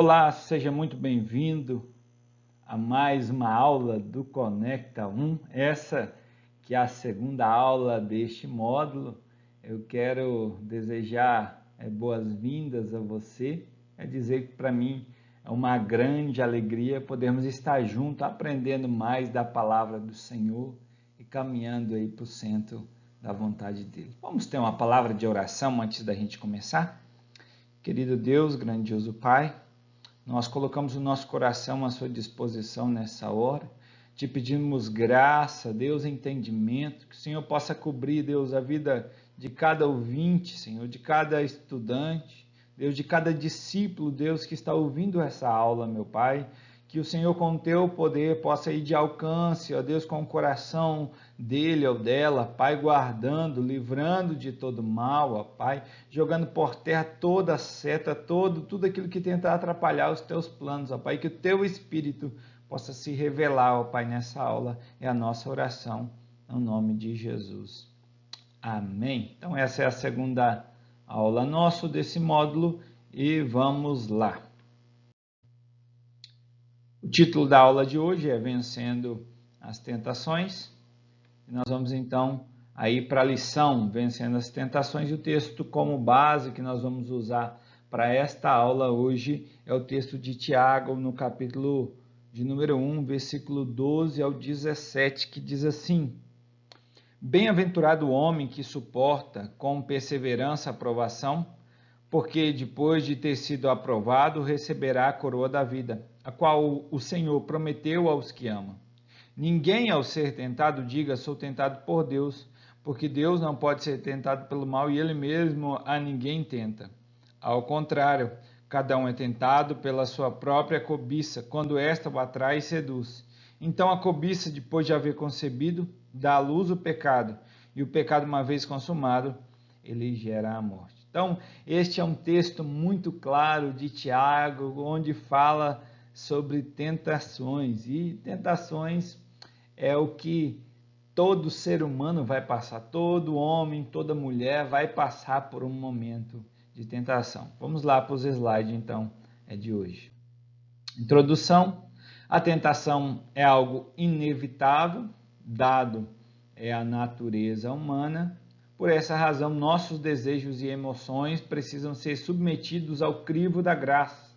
Olá, seja muito bem-vindo a mais uma aula do Conecta 1. Essa que é a segunda aula deste módulo. Eu quero desejar boas-vindas a você, dizer que para mim é uma grande alegria podermos estar juntos, aprendendo mais da palavra do Senhor e caminhando aí para o centro da vontade dele. Vamos ter uma palavra de oração antes da gente começar? Querido Deus, grandioso Pai, nós colocamos o nosso coração à sua disposição nessa hora, te pedimos graça, Deus, entendimento, que o Senhor possa cobrir, Deus, a vida de cada ouvinte, Senhor, de cada estudante, Deus, de cada discípulo, Deus, que está ouvindo essa aula, meu Pai, que o Senhor com o teu poder possa ir de alcance, ó Deus, com o coração dele ou dela, Pai, guardando, livrando de todo mal, ó Pai, jogando por terra toda a seta, tudo aquilo que tenta atrapalhar os teus planos, ó Pai, que o teu Espírito possa se revelar, ó Pai, nessa aula, é a nossa oração, no nome de Jesus. Amém. Então essa é a segunda aula nossa desse módulo e vamos lá. O título da aula de hoje é Vencendo as Tentações. E nós vamos então aí para a lição Vencendo as Tentações. E o texto como base que nós vamos usar para esta aula hoje é o texto de Tiago, no capítulo de número 1, versículo 12 ao 17, que diz assim: Bem-aventurado o homem que suporta com perseverança a provação, porque depois de ter sido aprovado, receberá a coroa da vida, a qual o Senhor prometeu aos que amam. Ninguém, ao ser tentado, diga, sou tentado por Deus, porque Deus não pode ser tentado pelo mal e ele mesmo a ninguém tenta. Ao contrário, cada um é tentado pela sua própria cobiça, quando esta o atrai e seduz. Então a cobiça, depois de haver concebido, dá à luz o pecado, e o pecado, uma vez consumado, ele gera a morte. Então, este é um texto muito claro de Tiago, onde fala sobre tentações, e tentações é o que todo ser humano vai passar, todo homem, toda mulher vai passar por um momento de tentação. Vamos lá para os slides, então, de hoje. Introdução. A tentação é algo inevitável, dado a natureza humana. Por essa razão, nossos desejos e emoções precisam ser submetidos ao crivo da graça,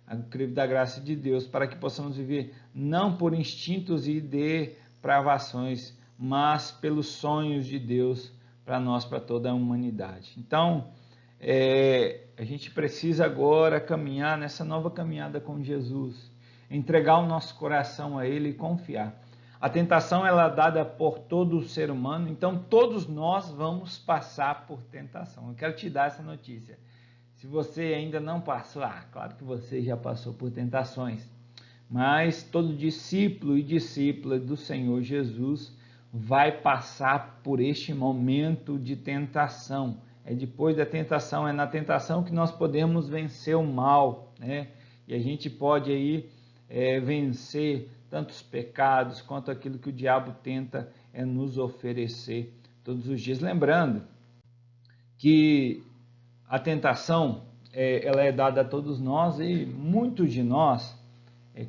ao crivo da graça de Deus, para que possamos viver não por instintos e depravações, mas pelos sonhos de Deus para nós, para toda a humanidade. Então, a gente precisa agora caminhar nessa nova caminhada com Jesus, entregar o nosso coração a Ele e confiar. A tentação ela é dada por todo o ser humano, então todos nós vamos passar por tentação. Eu quero te dar essa notícia. Se você ainda não passou, claro que você já passou por tentações, mas todo discípulo e discípula do Senhor Jesus vai passar por este momento de tentação. É depois da tentação, é na tentação que nós podemos vencer o mal, né? E a gente pode aí vencer tantos pecados quanto aquilo que o diabo tenta nos oferecer todos os dias. Lembrando que a tentação ela é dada a todos nós e muitos de nós,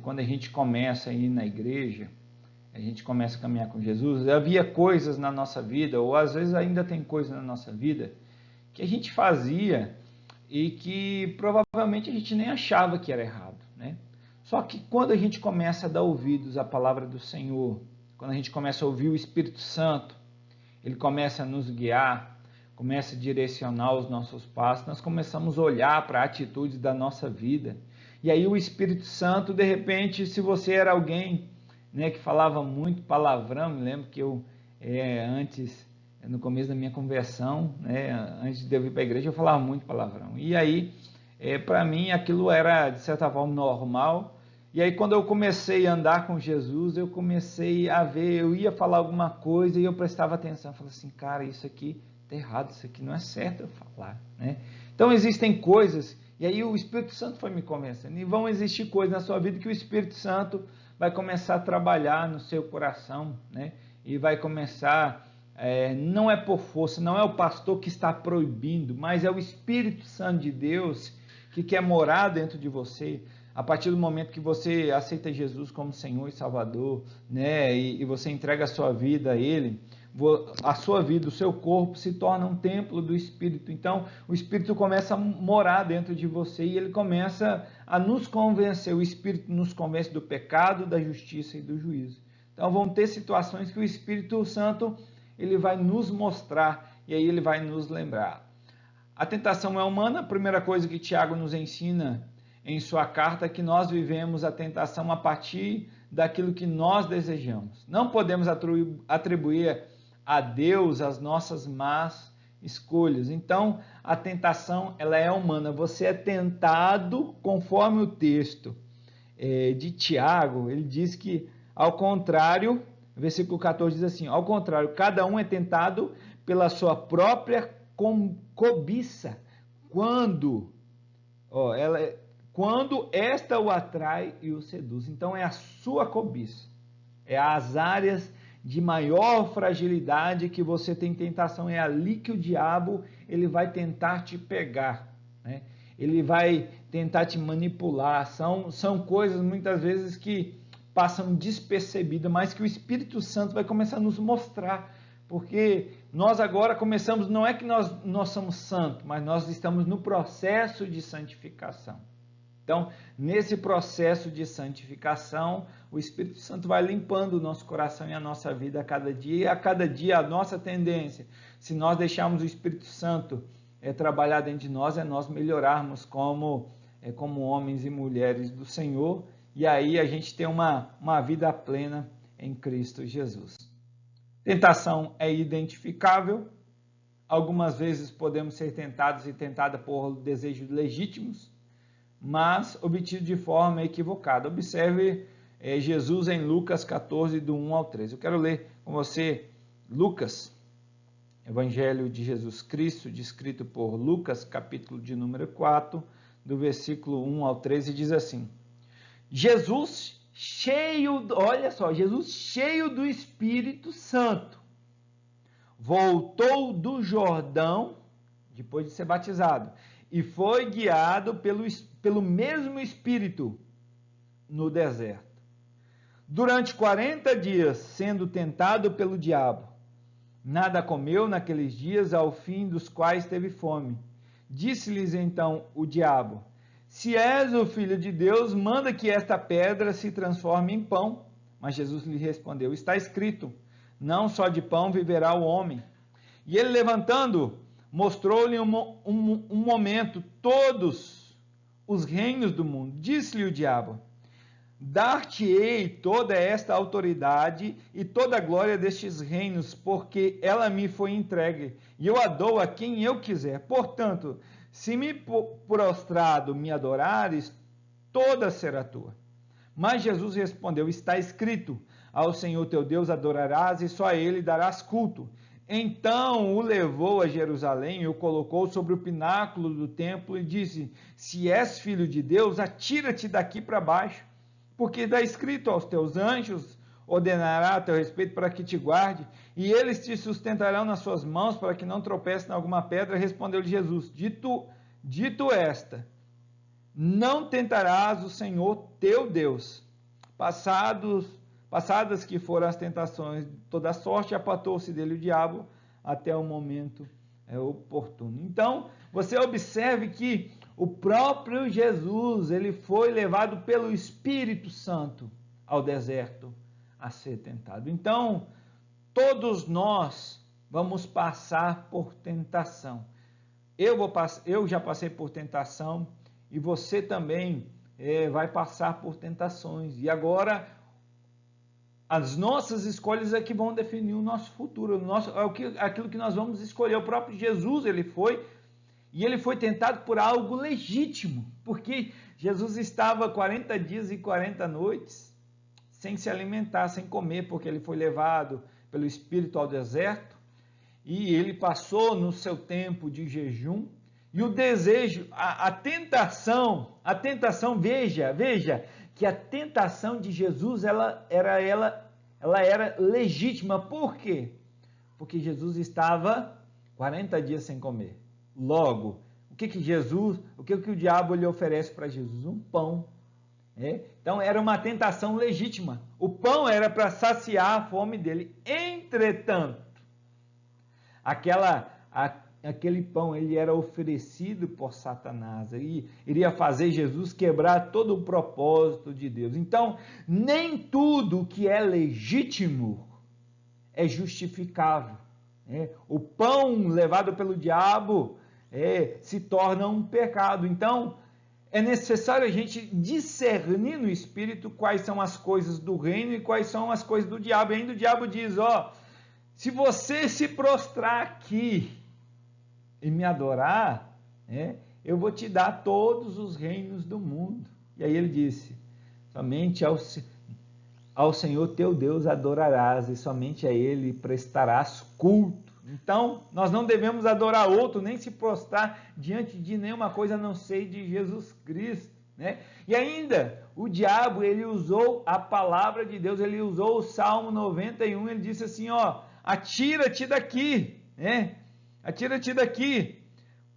quando a gente começa a ir na igreja, a gente começa a caminhar com Jesus, havia coisas na nossa vida, ou às vezes ainda tem coisas na nossa vida, que a gente fazia e que provavelmente a gente nem achava que era errado, né? Só que quando a gente começa a dar ouvidos à palavra do Senhor, quando a gente começa a ouvir o Espírito Santo, ele começa a nos guiar, começa a direcionar os nossos passos, nós começamos a olhar para atitudes da nossa vida. E aí o Espírito Santo, de repente, se você era alguém, né, que falava muito palavrão, me lembro que eu antes, no começo da minha conversão, né, antes de eu ir para a igreja, eu falava muito palavrão. E aí, para mim, aquilo era, de certa forma, normal. E aí, quando eu comecei a andar com Jesus, eu comecei a ver, eu ia falar alguma coisa e eu prestava atenção. Eu falei assim, cara, isso aqui está errado, isso aqui não é certo eu falar, né? Então, existem coisas, e aí o Espírito Santo foi me convencendo, e vão existir coisas na sua vida que o Espírito Santo vai começar a trabalhar no seu coração, né? E vai começar, não é por força, não é o pastor que está proibindo, mas é o Espírito Santo de Deus que quer morar dentro de você, a partir do momento que você aceita Jesus como Senhor e Salvador, né, e você entrega a sua vida a Ele, a sua vida, o seu corpo se torna um templo do Espírito. Então, o Espírito começa a morar dentro de você e ele começa a nos convencer. O Espírito nos convence do pecado, da justiça e do juízo. Então, vão ter situações que o Espírito Santo ele vai nos mostrar e aí ele vai nos lembrar. A tentação é humana. A primeira coisa que Tiago nos ensina em sua carta é que nós vivemos a tentação a partir daquilo que nós desejamos. Não podemos atribuir a Deus as nossas más escolhas. Então, a tentação ela é humana. Você é tentado conforme o texto de Tiago. Ele diz que, ao contrário, versículo 14 diz assim, ao contrário, cada um é tentado pela sua própria cobiça, quando esta o atrai e o seduz. Então é a sua cobiça, é as áreas de maior fragilidade que você tem tentação, é ali que o diabo ele vai tentar te pegar, né? Ele vai tentar te manipular, são coisas muitas vezes que passam despercebidas, mas que o Espírito Santo vai começar a nos mostrar, porque nós agora começamos, não é que nós somos santos, mas nós estamos no processo de santificação. Então, nesse processo de santificação, o Espírito Santo vai limpando o nosso coração e a nossa vida a cada dia, e a cada dia a nossa tendência, se nós deixarmos o Espírito Santo trabalhar dentro de nós, é nós melhorarmos como homens e mulheres do Senhor, e aí a gente tem uma vida plena em Cristo Jesus. Tentação é identificável. Algumas vezes podemos ser tentados e tentadas por desejos legítimos, mas obtidos de forma equivocada. Observe Jesus em Lucas 14, do 1 ao 13. Eu quero ler com você Lucas, Evangelho de Jesus Cristo, descrito por Lucas, capítulo de número 4, do versículo 1 ao 13, diz assim: Jesus cheio do Espírito Santo, voltou do Jordão, depois de ser batizado, e foi guiado pelo mesmo Espírito no deserto. Durante 40 dias, sendo tentado pelo diabo, nada comeu naqueles dias, ao fim dos quais teve fome. Disse-lhes então o diabo: se és o Filho de Deus, manda que esta pedra se transforme em pão. Mas Jesus lhe respondeu: está escrito, não só de pão viverá o homem. E ele, levantando, mostrou-lhe um momento todos os reinos do mundo. Disse-lhe o diabo: dar-te-ei toda esta autoridade e toda a glória destes reinos, porque ela me foi entregue, e eu a dou a quem eu quiser. Portanto, se me prostrado me adorares, toda será tua. Mas Jesus respondeu: está escrito, ao Senhor teu Deus adorarás e só a ele darás culto. Então o levou a Jerusalém e o colocou sobre o pináculo do templo e disse: se és filho de Deus, atira-te daqui para baixo, porque está escrito, aos teus anjos ordenará a teu respeito para que te guarde, e eles te sustentarão nas suas mãos para que não tropece em alguma pedra. Respondeu-lhe Jesus: dito esta, não tentarás o Senhor teu Deus. Passadas que foram as tentações de toda sorte, apartou-se dele o diabo até o momento oportuno. Então, você observe que o próprio Jesus, ele foi levado pelo Espírito Santo ao deserto a ser tentado. Então, todos nós vamos passar por tentação. Eu já passei por tentação e você também vai passar por tentações. E agora, as nossas escolhas é que vão definir o nosso futuro, aquilo que nós vamos escolher. O próprio Jesus, ele foi tentado por algo legítimo, porque Jesus estava 40 dias e 40 noites sem se alimentar, sem comer, porque ele foi levado pelo Espírito ao deserto, e ele passou no seu tempo de jejum, e o desejo, a tentação, veja, que a tentação de Jesus, ela era legítima. Por quê? Porque Jesus estava 40 dias sem comer. Logo, o que o diabo lhe oferece para Jesus? Um pão. Então era uma tentação legítima. O pão era para saciar a fome dele. Entretanto, aquele pão ele era oferecido por Satanás e iria fazer Jesus quebrar todo o propósito de Deus. Então, nem tudo que é legítimo é justificável. O pão levado pelo diabo se torna um pecado. Então, é necessário a gente discernir no Espírito quais são as coisas do reino e quais são as coisas do diabo. E ainda o diabo diz, se você se prostrar aqui e me adorar, eu vou te dar todos os reinos do mundo. E aí ele disse, somente ao Senhor teu Deus adorarás e somente a Ele prestarás culto. Então, nós não devemos adorar outro, nem se prostrar diante de nenhuma coisa a não ser de Jesus Cristo. E ainda, o diabo, ele usou a palavra de Deus, ele usou o Salmo 91, ele disse assim, atira-te daqui, atira-te daqui,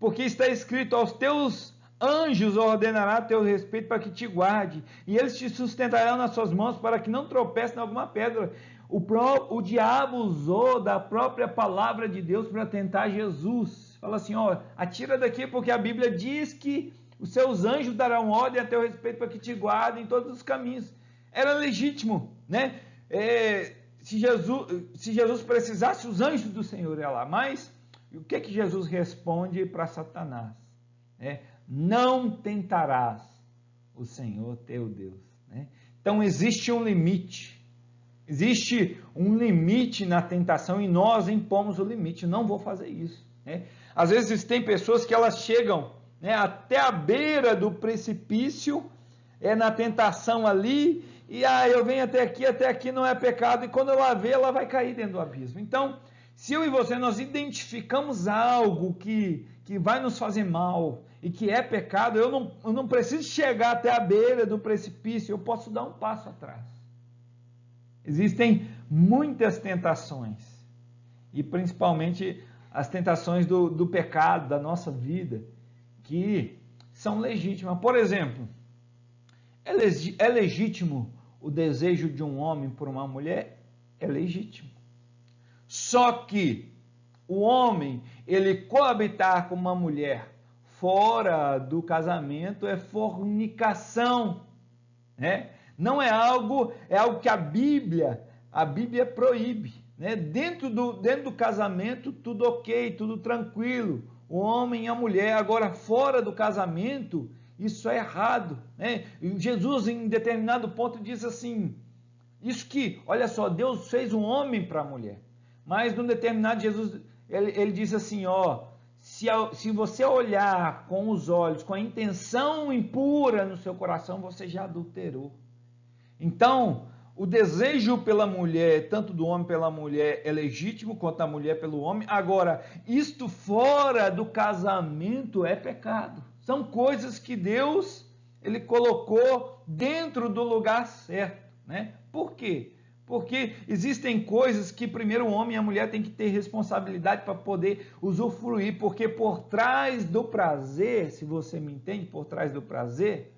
porque está escrito, aos teus anjos ordenará a teu respeito para que te guarde, e eles te sustentarão nas suas mãos para que não tropece em alguma pedra. O diabo usou da própria palavra de Deus para tentar Jesus. Fala assim, atira daqui, porque a Bíblia diz que os seus anjos darão ordem a teu respeito para que te guardem em todos os caminhos. Era legítimo, se Jesus precisasse, os anjos do Senhor iam lá. Mas o que Jesus responde para Satanás? Não tentarás o Senhor teu Deus. Então existe um limite. Existe um limite na tentação e nós impomos o limite. Não vou fazer isso. Às vezes tem pessoas que elas chegam até a beira do precipício, na tentação ali, e eu venho até aqui não é pecado, e quando ela vê, ela vai cair dentro do abismo. Então, se eu e você, nós identificamos algo que vai nos fazer mal e que é pecado, eu não preciso chegar até a beira do precipício, eu posso dar um passo atrás. Existem muitas tentações, e principalmente as tentações do pecado, da nossa vida, que são legítimas. Por exemplo, é legítimo o desejo de um homem por uma mulher? É legítimo. Só que o homem, ele coabitar com uma mulher fora do casamento é fornicação, Não é algo que a Bíblia proíbe, Dentro do casamento, tudo ok, tudo tranquilo, o homem e a mulher. Agora, fora do casamento, isso é errado, Jesus, em determinado ponto, diz assim, olha só, Deus fez um homem para a mulher, mas num determinado Jesus, ele diz assim, se você olhar com os olhos, com a intenção impura no seu coração, você já adulterou. Então, o desejo pela mulher, tanto do homem pela mulher, é legítimo, quanto a mulher pelo homem. Agora, isto fora do casamento é pecado. São coisas que Deus, ele colocou dentro do lugar certo, Por quê? Porque existem coisas que primeiro o homem e a mulher têm que ter responsabilidade para poder usufruir, porque por trás do prazer, se você me entende, por trás do prazer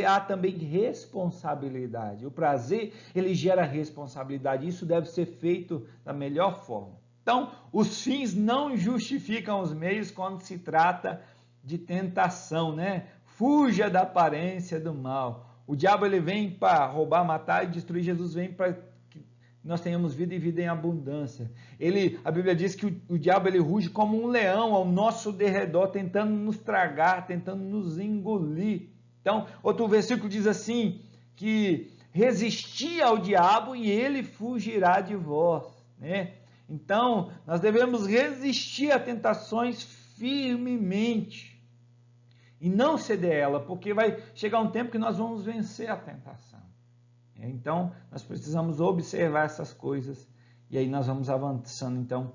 há também responsabilidade. O prazer, ele gera responsabilidade. Isso deve ser feito da melhor forma. Então, os fins não justificam os meios quando se trata de tentação, Fuja da aparência do mal. O diabo, ele vem para roubar, matar e destruir. Jesus vem para que nós tenhamos vida e vida em abundância. A Bíblia diz que o diabo, ele ruge como um leão ao nosso derredor, tentando nos tragar, tentando nos engolir. Então, outro versículo diz assim, que resisti ao diabo e ele fugirá de vós. Então, nós devemos resistir a tentações firmemente e não ceder a ela, porque vai chegar um tempo que nós vamos vencer a tentação. Então, nós precisamos observar essas coisas e aí nós vamos avançando, então,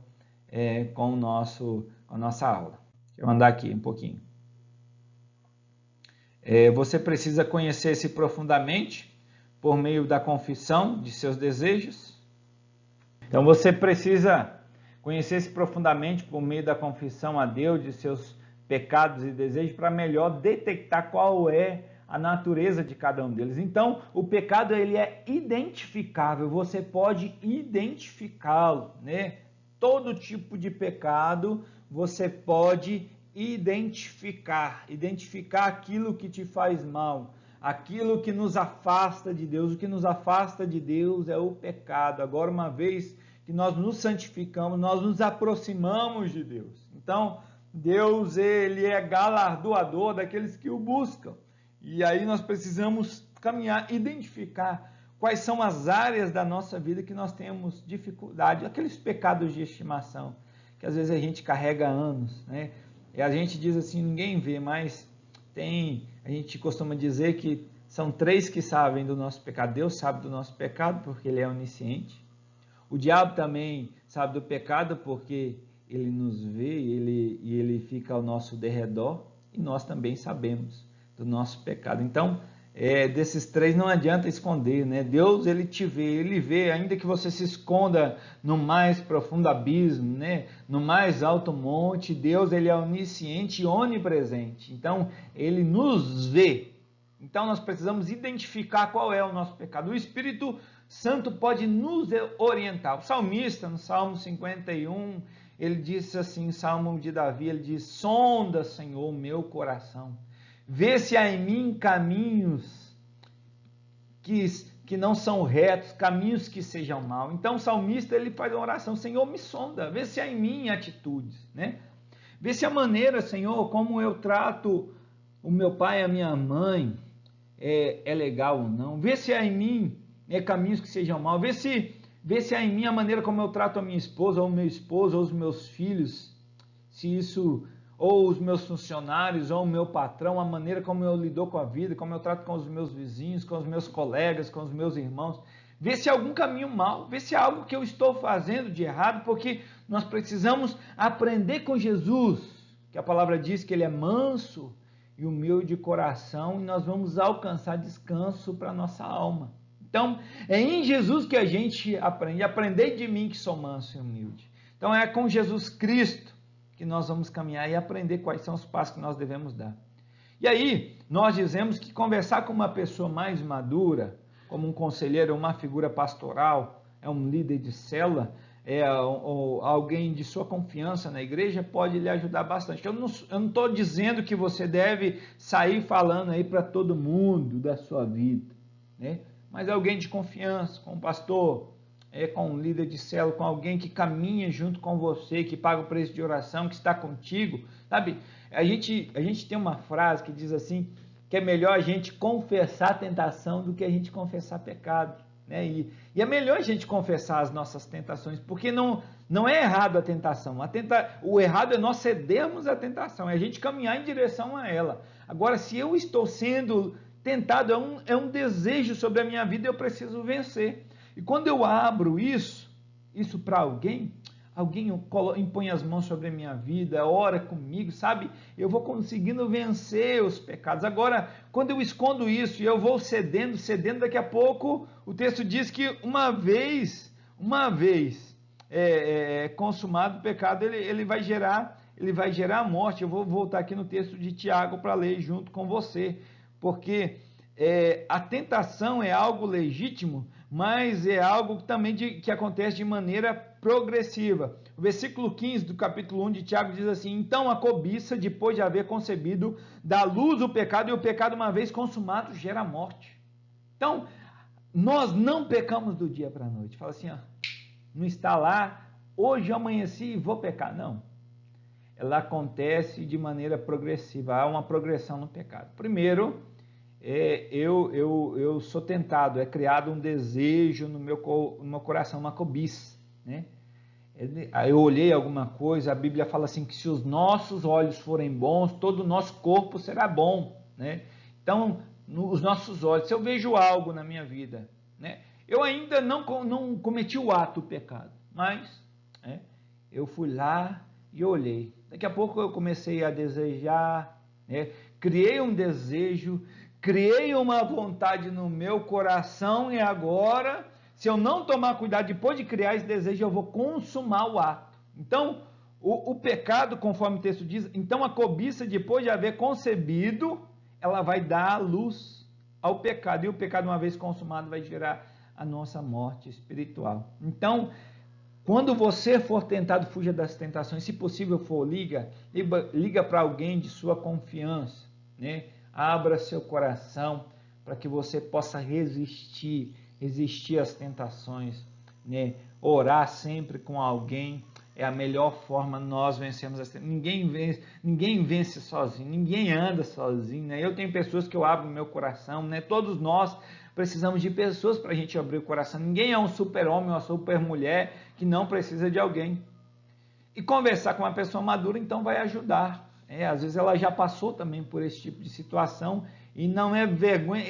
com a nossa aula. Deixa eu andar aqui um pouquinho. Você precisa conhecer-se profundamente por meio da confissão de seus desejos. Então, você precisa conhecer-se profundamente por meio da confissão a Deus de seus pecados e desejos para melhor detectar qual é a natureza de cada um deles. Então, o pecado ele é identificável, você pode identificá-lo, né? Todo tipo de pecado você pode identificar aquilo que te faz mal, aquilo que nos afasta de Deus. O que nos afasta de Deus é o pecado. Agora, uma vez que nós nos santificamos, nós nos aproximamos de Deus. Então, Deus, ele é galardoador daqueles que o buscam. E aí nós precisamos caminhar, identificar quais são as áreas da nossa vida que nós temos dificuldade, aqueles pecados de estimação, que às vezes a gente carrega há anos, né? E a gente diz assim, ninguém vê, mas a gente costuma dizer que são 3 que sabem do nosso pecado. Deus sabe do nosso pecado porque ele é onisciente. O diabo também sabe do pecado porque ele nos vê e ele fica ao nosso derredor, e nós também sabemos do nosso pecado. Então, desses 3 não adianta esconder, né? Deus, ele te vê, ele vê, ainda que você se esconda no mais profundo abismo, né? No mais alto monte, Deus, ele é onisciente e onipresente. Então, ele nos vê. Então, nós precisamos identificar qual é o nosso pecado. O Espírito Santo pode nos orientar. O salmista, no Salmo 51, ele disse assim, Salmo de Davi, ele diz: sonda, Senhor, o meu coração. Vê se há em mim caminhos que não são retos, caminhos que sejam maus. Então o salmista ele faz uma oração: Senhor, me sonda, vê se há em mim atitudes, né? Vê se a maneira, Senhor, como eu trato o meu pai e a minha mãe é legal ou não. Vê se há em mim caminhos que sejam maus. Vê se há em mim a maneira como eu trato a minha esposa, ou o meu esposo, ou os meus filhos, se isso... ou os meus funcionários, ou o meu patrão, a maneira como eu lido com a vida, como eu trato com os meus vizinhos, com os meus colegas, com os meus irmãos. Vê se há algum caminho mau, vê se há algo que eu estou fazendo de errado, porque nós precisamos aprender com Jesus, que a palavra diz que ele é manso e humilde de coração, e nós vamos alcançar descanso para a nossa alma. Então, é em Jesus que a gente aprende. Aprendei de mim que sou manso e humilde. Então, é com Jesus Cristo que nós vamos caminhar e aprender quais são os passos que nós devemos dar. E aí, nós dizemos que conversar com uma pessoa mais madura, como um conselheiro, uma figura pastoral, é um líder de célula, ou alguém de sua confiança na igreja, pode lhe ajudar bastante. Eu não estou dizendo que você deve sair falando aí para todo mundo da sua vida, né? Mas alguém de confiança, com um pastor, com um líder de célula, com alguém que caminha junto com você, que paga o preço de oração, que está contigo, sabe? A gente tem uma frase que diz assim, que é melhor a gente confessar a tentação do que a gente confessar pecado, né? E é melhor a gente confessar as nossas tentações, porque não é errado a tentação. O errado é nós cedermos à tentação, é a gente caminhar em direção a ela. Agora, se eu estou sendo tentado, é um desejo sobre a minha vida, eu preciso vencer. E quando eu abro isso para alguém impõe as mãos sobre a minha vida, ora comigo, sabe? Eu vou conseguindo vencer os pecados. Agora, quando eu escondo isso e eu vou cedendo, daqui a pouco, o texto diz que uma vez consumado o pecado, ele vai gerar a morte. Eu vou voltar aqui no texto de Tiago para ler junto com você, porque a tentação é algo legítimo, mas é algo também que acontece de maneira progressiva. O versículo 15 do capítulo 1 de Tiago diz assim: então a cobiça, depois de haver concebido, dá luz o pecado, e o pecado, uma vez consumado, gera morte. Então, nós não pecamos do dia para a noite. Fala assim, não está lá, hoje eu amanheci e vou pecar. Não. Ela acontece de maneira progressiva, há uma progressão no pecado. Primeiro, eu sou tentado, é criado um desejo no meu coração, uma cobiça, né? Eu olhei alguma coisa, a Bíblia fala assim, que se os nossos olhos forem bons, todo o nosso corpo será bom, né? Então, os nossos olhos, se eu vejo algo na minha vida, né? Eu ainda não cometi o ato, o pecado, mas eu fui lá e olhei. Daqui a pouco eu comecei a desejar, né? Criei um desejo, criei uma vontade no meu coração, e agora, se eu não tomar cuidado, depois de criar esse desejo, eu vou consumar o ato. Então, O pecado, conforme o texto diz, então a cobiça, depois de haver concebido, ela vai dar luz ao pecado. E o pecado, uma vez consumado, vai gerar a nossa morte espiritual. Então, quando você for tentado, fuja das tentações. Se possível for, liga para alguém de sua confiança, né? Abra seu coração para que você possa resistir às tentações, né? Orar sempre com alguém é a melhor forma. Nós vencemos as tentações. Ninguém vence sozinho, ninguém anda sozinho, né? Eu tenho pessoas que eu abro meu coração, né? Todos nós precisamos de pessoas para a gente abrir o coração. Ninguém é um super-homem ou uma super-mulher que não precisa de alguém. E conversar com uma pessoa madura, então, vai ajudar. Às vezes ela já passou também por esse tipo de situação e não é vergonha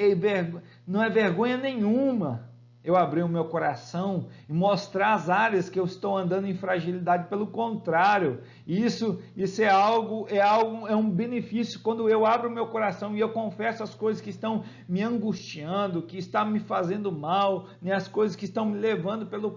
nenhuma eu abrir o meu coração e mostrar as áreas que eu estou andando em fragilidade. Pelo contrário, isso é um benefício. Quando eu abro o meu coração e eu confesso as coisas que estão me angustiando, que estão me fazendo mal, né, as coisas que estão me levando pelo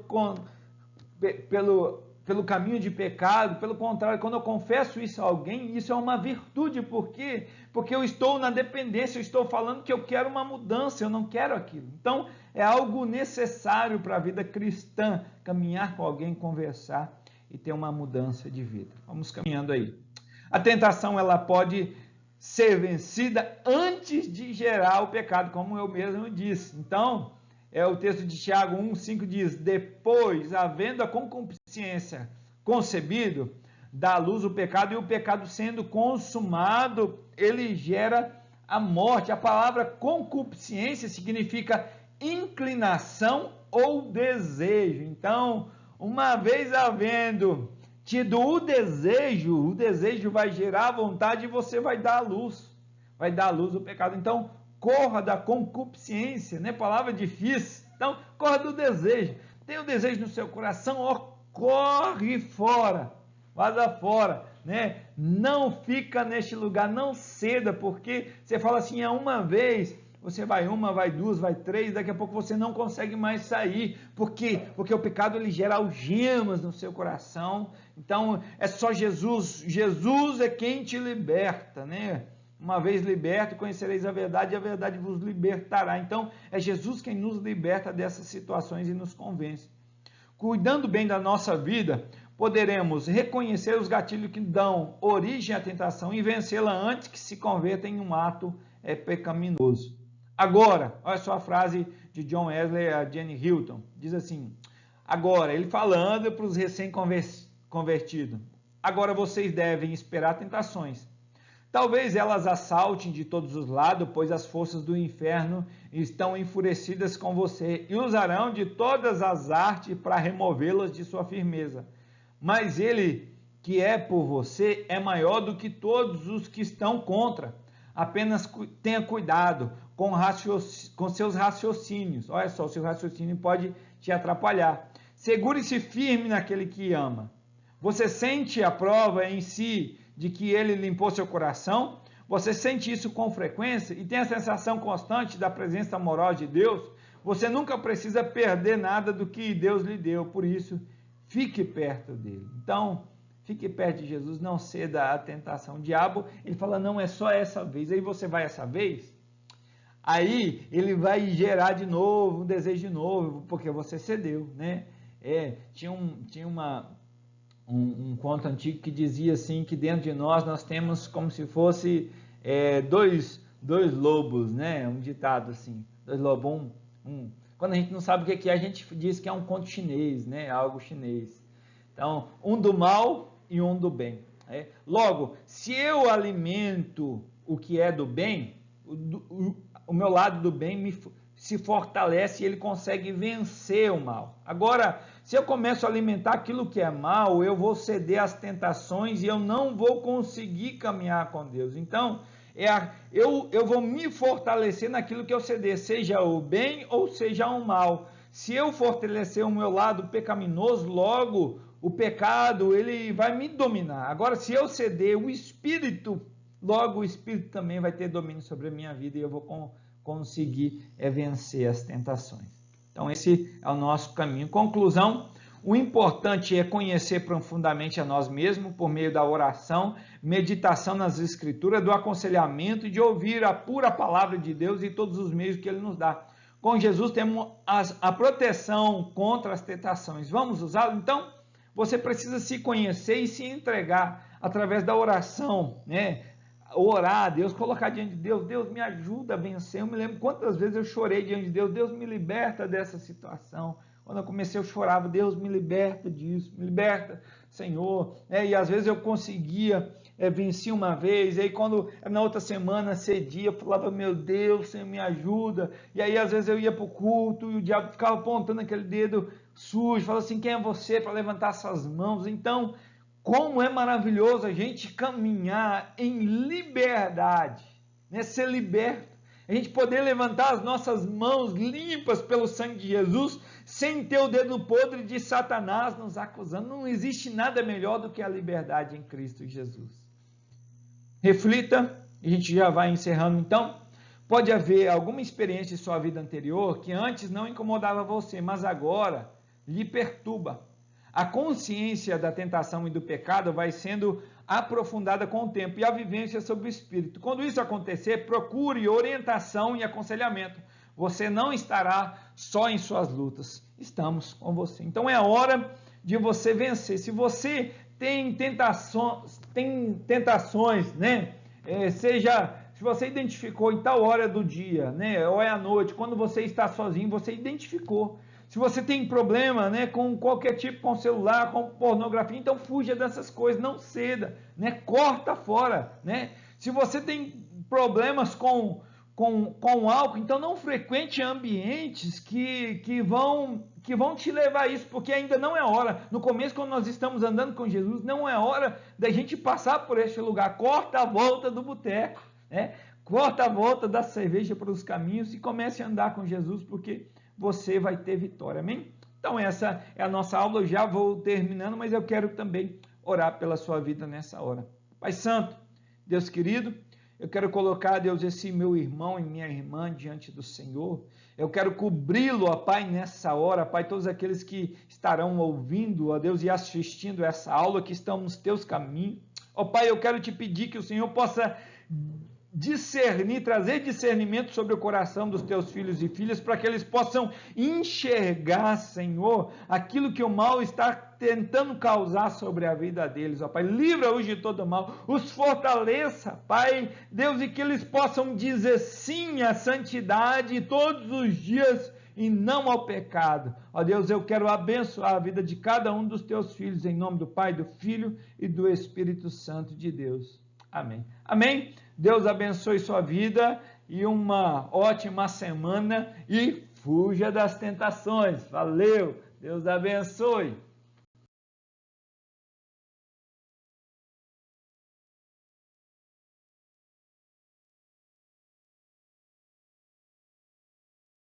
caminho de pecado. Pelo contrário, quando eu confesso isso a alguém, isso é uma virtude. Por quê? Porque eu estou na dependência, eu estou falando que eu quero uma mudança, eu não quero aquilo. Então, é algo necessário para a vida cristã, caminhar com alguém, conversar e ter uma mudança de vida. Vamos caminhando aí. A tentação, ela pode ser vencida antes de gerar o pecado, como eu mesmo disse. Então, o texto de Tiago 1,5 diz: depois, havendo a concupiscência concebido, dá à luz o pecado, e o pecado sendo consumado, ele gera a morte. A palavra concupiscência significa inclinação ou desejo. Então, uma vez havendo tido o desejo vai gerar a vontade e você vai dar à luz o pecado. Então, corra da concupiscência, né? Palavra difícil. Então, corra do desejo. Tem o desejo no seu coração, corre fora, vaza fora, né? Não fica neste lugar, não ceda, porque você fala assim, uma vez, você vai uma, vai duas, vai três, daqui a pouco você não consegue mais sair. Por quê? Porque o pecado, ele gera algemas no seu coração. Então, é só Jesus é quem te liberta, né? Uma vez liberto, conhecereis a verdade, e a verdade vos libertará. Então, é Jesus quem nos liberta dessas situações e nos convence. Cuidando bem da nossa vida, poderemos reconhecer os gatilhos que dão origem à tentação e vencê-la antes que se converta em um ato pecaminoso. Agora, olha só a frase de John Wesley a Jenny Hilton. Diz assim, agora, ele falando para os recém-convertidos, agora vocês devem esperar tentações. Talvez elas assaltem de todos os lados, pois as forças do inferno estão enfurecidas com você e usarão de todas as artes para removê-las de sua firmeza. Mas ele que é por você é maior do que todos os que estão contra. Apenas tenha cuidado com seus raciocínios. Olha só, o seu raciocínio pode te atrapalhar. Segure-se firme naquele que ama. Você sente a prova em si de que ele limpou seu coração? Você sente isso com frequência e tem a sensação constante da presença amorosa de Deus? Você nunca precisa perder nada do que Deus lhe deu, por isso, fique perto dele. Então, fique perto de Jesus, não ceda à tentação. O diabo, ele fala, não, é só essa vez. Aí você vai essa vez, aí ele vai gerar de novo, um desejo de novo, porque você cedeu, né? Tinha um conto antigo que dizia assim, que dentro de nós temos como se fosse dois lobos, né? Um ditado assim, dois lobos, quando a gente não sabe o que é, a gente diz que é um conto chinês, né? Algo chinês. Então, um do mal e um do bem. Logo, se eu alimento o que é do bem, o meu lado do bem se fortalece e ele consegue vencer o mal. Agora, se eu começo a alimentar aquilo que é mal, eu vou ceder às tentações e eu não vou conseguir caminhar com Deus. Então, eu vou me fortalecer naquilo que eu ceder, seja o bem ou seja o mal. Se eu fortalecer o meu lado pecaminoso, logo o pecado ele vai me dominar. Agora, se eu ceder o Espírito, logo o Espírito também vai ter domínio sobre a minha vida e eu vou conseguir vencer as tentações. Então, esse é o nosso caminho. Conclusão, O importante é conhecer profundamente a nós mesmos por meio da oração, meditação nas Escrituras, do aconselhamento e de ouvir a pura palavra de Deus e todos os meios que Ele nos dá. Com Jesus temos a proteção contra as tentações. Vamos usá-lo? Então, você precisa se conhecer e se entregar através da oração, né? Orar a Deus, colocar diante de Deus, Deus me ajuda a vencer. Eu me lembro quantas vezes eu chorei diante de Deus, Deus me liberta dessa situação. Quando eu comecei eu chorava, Deus me liberta disso, me liberta, Senhor. E às vezes eu conseguia venci uma vez, e aí quando na outra semana cedia, eu falava, meu Deus, Senhor, me ajuda. E aí às vezes eu ia para o culto e o diabo ficava apontando aquele dedo sujo, falava assim, quem é você para levantar suas mãos? Então, como é maravilhoso a gente caminhar em liberdade, né? Ser liberto, a gente poder levantar as nossas mãos limpas pelo sangue de Jesus, sem ter o dedo podre de Satanás nos acusando. Não existe nada melhor do que a liberdade em Cristo Jesus. Reflita, a gente já vai encerrando então. Pode haver alguma experiência em sua vida anterior que antes não incomodava você, mas agora lhe perturba. A consciência da tentação e do pecado vai sendo aprofundada com o tempo e a vivência sobre o Espírito. Quando isso acontecer, procure orientação e aconselhamento. Você não estará só em suas lutas. Estamos com você. Então é a hora de você vencer. Se você tem tentações, né? Se você identificou em tal hora do dia, né? Ou é à noite, quando você está sozinho, você identificou. Se você tem problema, né, com qualquer tipo, com celular, com pornografia, então fuja dessas coisas, não ceda, né? Corta fora, né? Se você tem problemas com álcool, então não frequente ambientes que vão te levar a isso, porque ainda não é hora. No começo, quando nós estamos andando com Jesus, não é hora da gente passar por este lugar. Corta a volta do boteco, né? Corta a volta da cerveja para os caminhos e comece a andar com Jesus, porque você vai ter vitória, amém? Então essa é a nossa aula, eu já vou terminando, mas eu quero também orar pela sua vida nessa hora. Pai Santo, Deus querido, eu quero colocar, Deus, esse meu irmão e minha irmã diante do Senhor. Eu quero cobri-lo, ó Pai, nessa hora, Pai, todos aqueles que estarão ouvindo, ó Deus, e assistindo essa aula, que estão nos teus caminhos. Ó Pai, eu quero te pedir que o Senhor possa discernir, trazer discernimento sobre o coração dos teus filhos e filhas, para que eles possam enxergar, Senhor, aquilo que o mal está tentando causar sobre a vida deles, ó Pai. Livra hoje de todo mal, os fortaleça, Pai, Deus, e que eles possam dizer sim à santidade todos os dias e não ao pecado. Ó Deus, eu quero abençoar a vida de cada um dos teus filhos, em nome do Pai, do Filho e do Espírito Santo de Deus. Amém. Amém. Deus abençoe sua vida e uma ótima semana e fuja das tentações. Valeu. Deus abençoe.